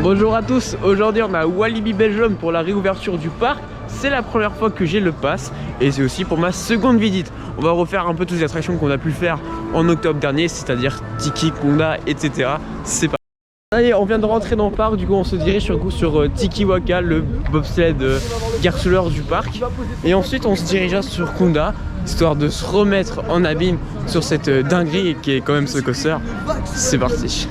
Bonjour à tous, aujourd'hui on est à Walibi Belgium pour la réouverture du parc. C'est la première fois que j'ai le pass et c'est aussi pour ma seconde visite. On va refaire un peu toutes les attractions qu'on a pu faire en octobre dernier, c'est-à-dire Tiki, Conda, etc. C'est pas. Allez, on vient de rentrer dans le parc, du coup on se dirige sur Tiki Waka, le bobsled garçonneur du parc. Et ensuite on se dirigera sur Conda, histoire de se remettre en abîme sur cette dinguerie qui est quand même ce coaster. C'est parti.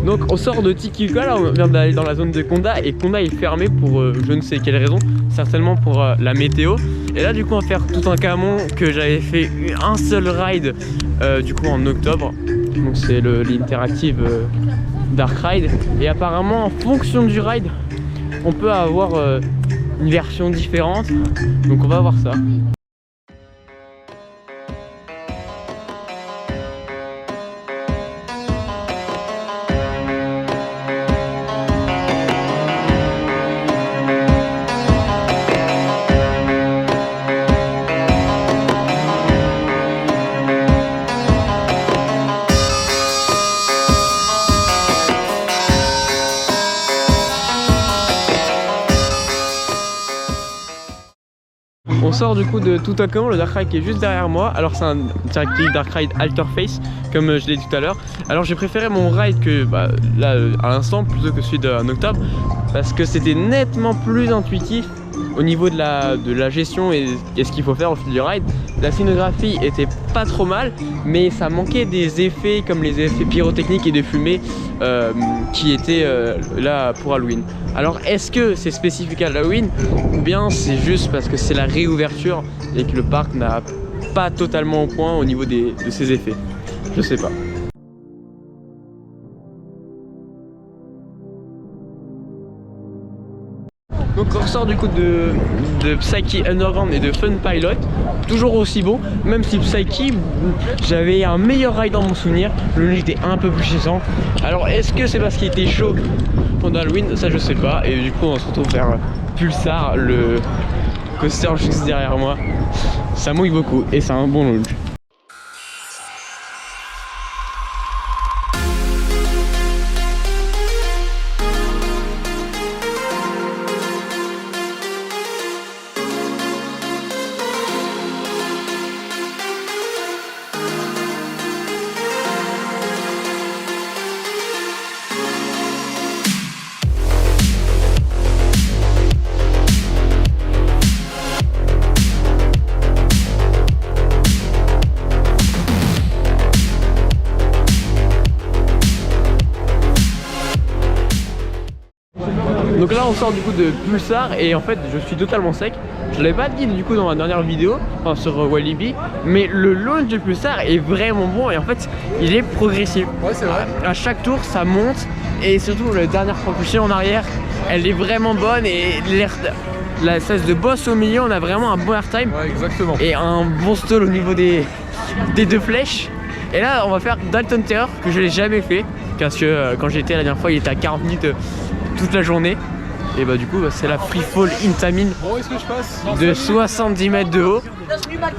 Donc on sort de Tiki Waka, là on vient d'aller dans la zone de Conda et Conda est fermé pour je ne sais quelle raison, certainement pour la météo. Et là du coup on va faire tout un camon que j'avais fait un seul ride du coup en octobre. Donc c'est l'interactive Dark Ride. Et apparemment en fonction du ride on peut avoir une version différente. Donc on va voir ça. On sort du coup de Toutankhamon, le Dark Ride qui est juste derrière moi. Alors c'est un interactive Dark Ride Alterface comme je l'ai dit tout à l'heure. Alors j'ai préféré mon ride que là à l'instant plutôt que celui d'en octobre parce que c'était nettement plus intuitif au niveau de la gestion et ce qu'il faut faire au fil du ride. La scénographie était pas trop mal, mais ça manquait des effets comme les effets pyrotechniques et de fumée qui étaient là pour Halloween. Alors est-ce que c'est spécifique à Halloween ou bien c'est juste parce que c'est la réouverture et que le parc n'a pas totalement au point au niveau de ses effets? Je sais pas. Donc on ressort du coup de Psyche Underground et de Fun Pilot, toujours aussi bon, même si Psyche, j'avais un meilleur ride dans mon souvenir, le nez était un peu plus chassant. Alors est-ce que c'est parce qu'il était chaud pendant Halloween? Ça je sais pas, et du coup on se retrouve vers Pulsar, le coaster juste derrière moi. Ça mouille beaucoup et c'est un bon launch. Donc là on sort du coup de Pulsar et en fait je suis totalement sec. Je l'avais pas dit du coup dans ma dernière vidéo, enfin sur Walibi, mais le launch de Pulsar est vraiment bon et en fait il est progressif. Ouais c'est vrai. À chaque tour ça monte et surtout la dernière propulsion en arrière elle est vraiment bonne et la cesse de boss au milieu on a vraiment un bon airtime. Ouais exactement. Et un bon stall au niveau des deux flèches. Et là on va faire Dalton Terror que je l'ai jamais fait parce que quand j'étais la dernière fois il était à 40 minutes toute la journée. Et bah du coup c'est la Free Fall Intamin de 70 mètres de haut.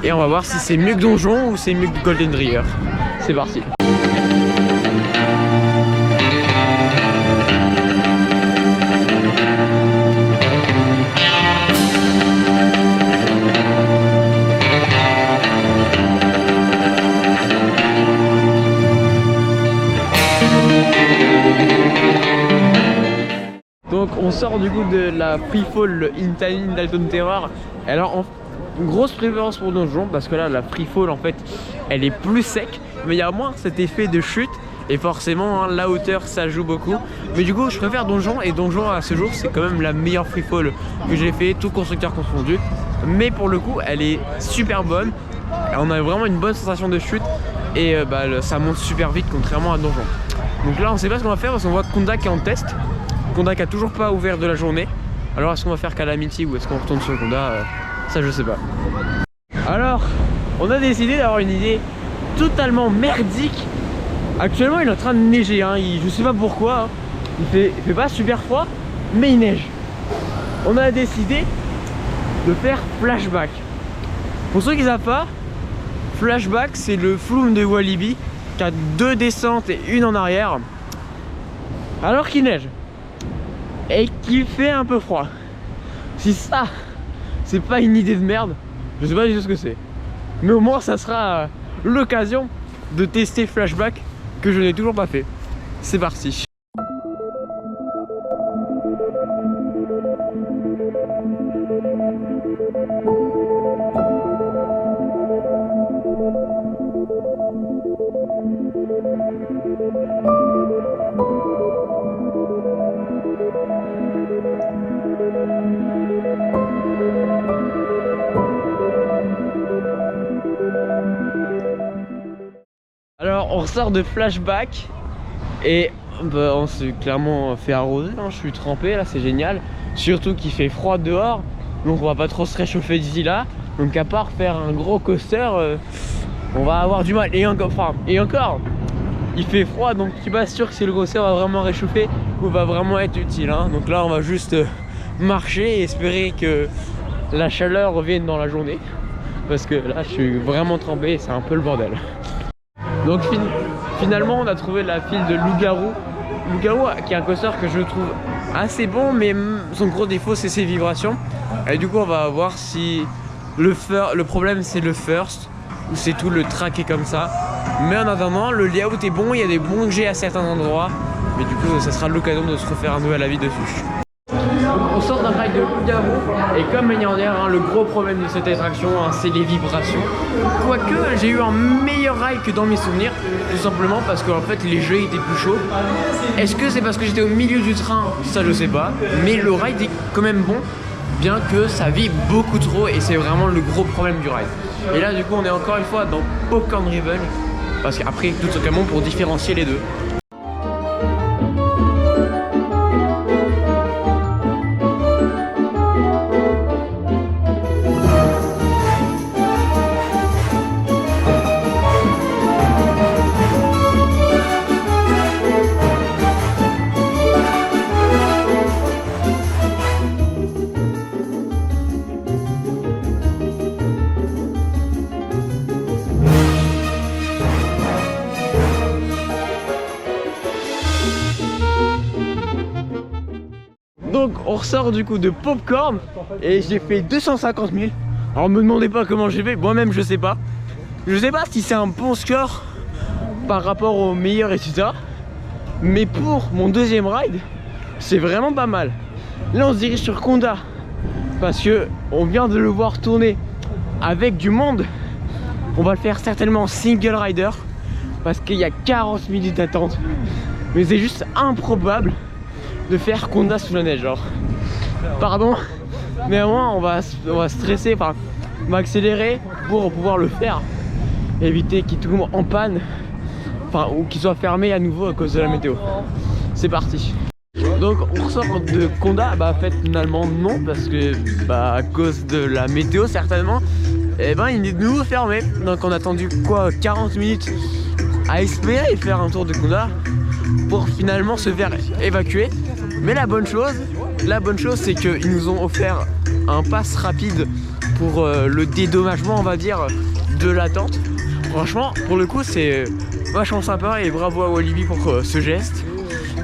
Et on va voir si c'est mieux que Donjon ou c'est mieux que Golden River. C'est parti. Donc on sort du coup de la Free Fall in Dalton Terror. Alors grosse préférence pour donjon parce que là la Free Fall en fait elle est plus sec, mais il y a moins cet effet de chute. Et forcément hein, la hauteur ça joue beaucoup. Mais du coup je préfère donjon, et donjon à ce jour c'est quand même la meilleure Free Fall que j'ai fait, tout constructeur confondu. Mais pour le coup elle est super bonne. On a vraiment une bonne sensation de chute. Et ça monte super vite contrairement à donjon. Donc là on sait pas ce qu'on va faire parce qu'on voit Konda qui est en test. Konda qui a toujours pas ouvert de la journée. Alors est-ce qu'on va faire Calamity ou est-ce qu'on retourne sur Konda ça je sais pas. Alors on a décidé d'avoir une idée totalement merdique. Actuellement il est en train de neiger hein. Je sais pas pourquoi hein. Il fait pas super froid mais il neige. On a décidé de faire flashback. Pour ceux qui savent pas, flashback c'est le flume de Walibi qui a 2 descentes et une en arrière alors qu'il neige et qu'il fait un peu froid. Si ça c'est pas une idée de merde, je sais pas du tout ce que c'est, mais au moins ça sera l'occasion de tester flashback que je n'ai toujours pas fait. C'est parti. Alors on ressort de flashback et on s'est clairement fait arroser hein. Je suis trempé là, c'est génial. Surtout qu'il fait froid dehors, donc on va pas trop se réchauffer d'ici là. Donc à part faire un gros coaster, on va avoir du mal. Et encore, il fait froid, donc je suis pas sûr que si le coaster va vraiment réchauffer ou va vraiment être utile hein. Donc là on va juste marcher et espérer que la chaleur revienne dans la journée. Parce que là je suis vraiment trempé et c'est un peu le bordel. Donc finalement on a trouvé la file de Loup-Garou. Loup-Garou qui est un coaster que je trouve assez bon, mais son gros défaut c'est ses vibrations. Et du coup on va voir si le problème c'est le first ou c'est tout le track est comme ça. Mais en attendant le layout est bon, il y a des bons jets à certains endroits. Mais du coup ça sera l'occasion de se refaire un nouvel avis dessus. On sort d'un ride de Loup-Garou et comme Magnander, hein, le gros problème de cette attraction hein, c'est les vibrations. Quoique j'ai eu un meilleur ride que dans mes souvenirs, tout simplement parce que en fait les jeux étaient plus chauds. Est-ce que c'est parce que j'étais au milieu du train? Ça je sais pas, mais le ride est quand même bon, bien que ça vibre beaucoup trop et c'est vraiment le gros problème du ride. Et là du coup on est encore une fois dans Popcorn Revenge, parce qu'après tout simplement pour différencier les deux. Donc on ressort du coup de Popcorn et j'ai fait 250 000. Alors me demandez pas comment j'ai fait, moi-même je sais pas. Je sais pas si c'est un bon score par rapport au meilleur et tout ça, mais pour mon deuxième ride, c'est vraiment pas mal. Là on se dirige sur Konda parce que on vient de le voir tourner avec du monde. On va le faire certainement en single rider parce qu'il y a 40 minutes d'attente. Mais c'est juste improbable de faire Konda sous la neige, genre. Pardon, mais à moins on va stresser, enfin on va accélérer pour pouvoir le faire. Éviter qu'il tombe en panne, enfin ou qu'il soit fermé à nouveau à cause de la météo. C'est parti. Donc on ressort de Konda, bah en fait finalement non, parce que à cause de la météo certainement, et il est de nouveau fermé. Donc on a attendu quoi 40 minutes à espérer faire un tour de Konda pour finalement se faire évacuer. Mais la bonne chose c'est qu'ils nous ont offert un pass rapide pour le dédommagement on va dire de l'attente. Franchement pour le coup c'est vachement sympa et bravo à Walibi pour ce geste.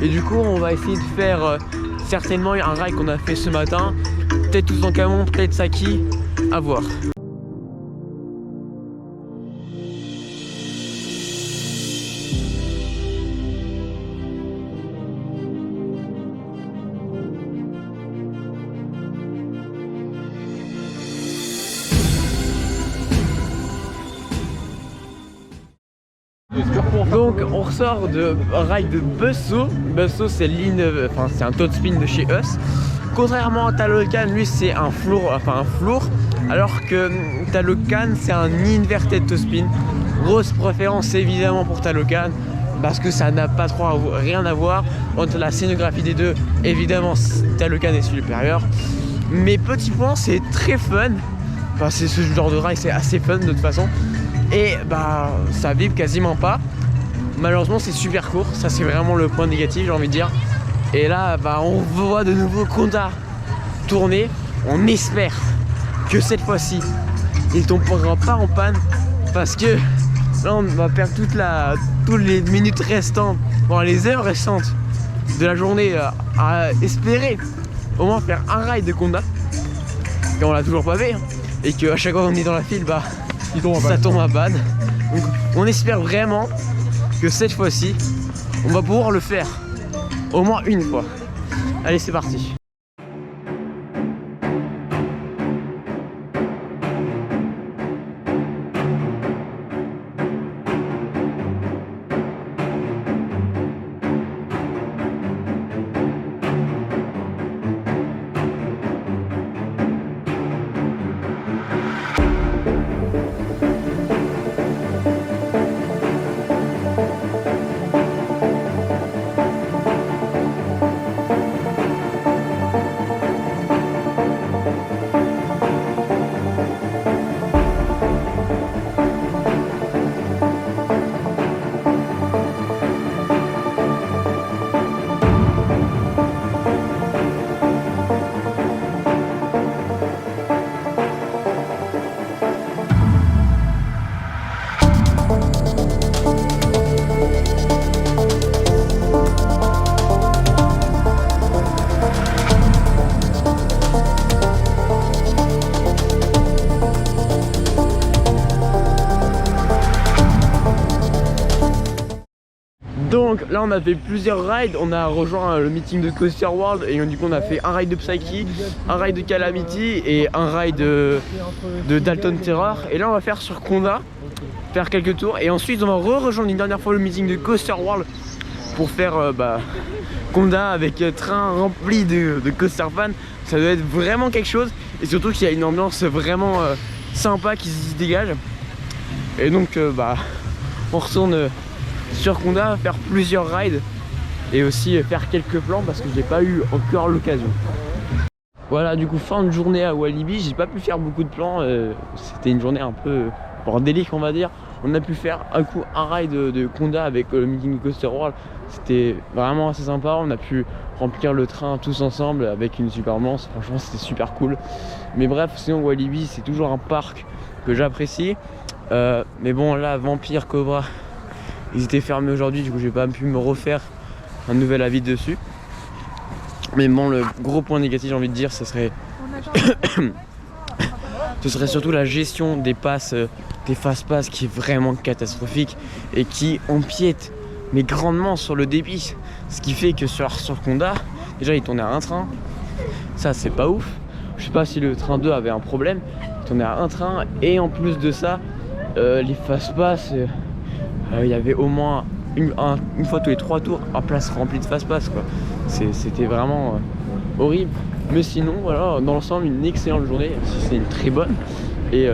Et du coup on va essayer de faire certainement un ride qu'on a fait ce matin, peut-être Toutankhamon, peut-être Saki, à voir. Donc on ressort de ride de Buzzsaw. Buzzsaw c'est c'est un top spin de chez Us. Contrairement à Talocan, lui c'est un floor, alors que Talocan c'est un inverted top spin. Grosse préférence évidemment pour Talocan, parce que ça n'a pas trop rien à voir entre la scénographie des deux. Évidemment Talocan est supérieur, mais petit point, c'est très fun. Enfin, c'est ce genre de ride, c'est assez fun de toute façon, et bah ça vibre quasiment pas. Malheureusement c'est super court, ça c'est vraiment le point négatif, j'ai envie de dire. Et là bah on voit de nouveau Conda tourner. On espère que cette fois-ci il tombera pas en panne, parce que là on va perdre toutes les minutes restantes, bon, les heures restantes de la journée à espérer au moins faire un ride de Conda, et on l'a toujours pas fait, hein. Et qu'à chaque fois qu'on est dans la file, bah ça tombe à panne. Donc on espère vraiment que cette fois-ci on va pouvoir le faire au moins une fois. Allez, c'est parti. Donc là on a fait plusieurs rides, on a rejoint le meeting de Coaster World et du coup on a fait un ride de Psyche, un ride de Calamity et un ride de Dalton Terror. Et là on va faire sur Conda, faire quelques tours, et ensuite on va rejoindre une dernière fois le meeting de Coaster World pour faire Conda avec train rempli de coaster fans. Ça doit être vraiment quelque chose, et surtout qu'il y a une ambiance vraiment sympa qui se dégage. Et donc on retourne sur Conda, faire plusieurs rides et aussi faire quelques plans, parce que j'ai pas eu encore l'occasion. Voilà, du coup fin de journée à Walibi, j'ai pas pu faire beaucoup de plans, c'était une journée un peu bordélique on va dire. On a pu faire un ride de Conda avec le meeting de Coaster World, c'était vraiment assez sympa. On a pu remplir le train tous ensemble avec une super ambiance, franchement c'était super cool. Mais bref, sinon Walibi c'est toujours un parc que j'apprécie, mais bon là Vampire, Cobra, ils étaient fermés aujourd'hui, du coup j'ai pas pu me refaire un nouvel avis dessus. Mais bon, le gros point négatif j'ai envie de dire, ce serait surtout la gestion des passes, des fast-pass, qui est vraiment catastrophique et qui empiète mais grandement sur le débit. Ce qui fait que sur Conda, déjà il tournait à un train, ça c'est pas ouf. Je sais pas si le train 2 avait un problème, il tournait à un train, et en plus de ça, les fast-pass, il y avait au moins une fois tous les 3 tours un place remplie de fast-pass quoi. C'était vraiment horrible. Mais sinon voilà, dans l'ensemble une excellente journée, si c'est une très bonne. Et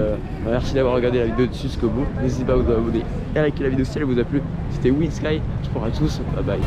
merci d'avoir regardé la vidéo dessus jusqu'au bout. N'hésitez pas à vous abonner et à liker la vidéo si elle vous a plu. C'était Winsky, sport à tous, bye bye.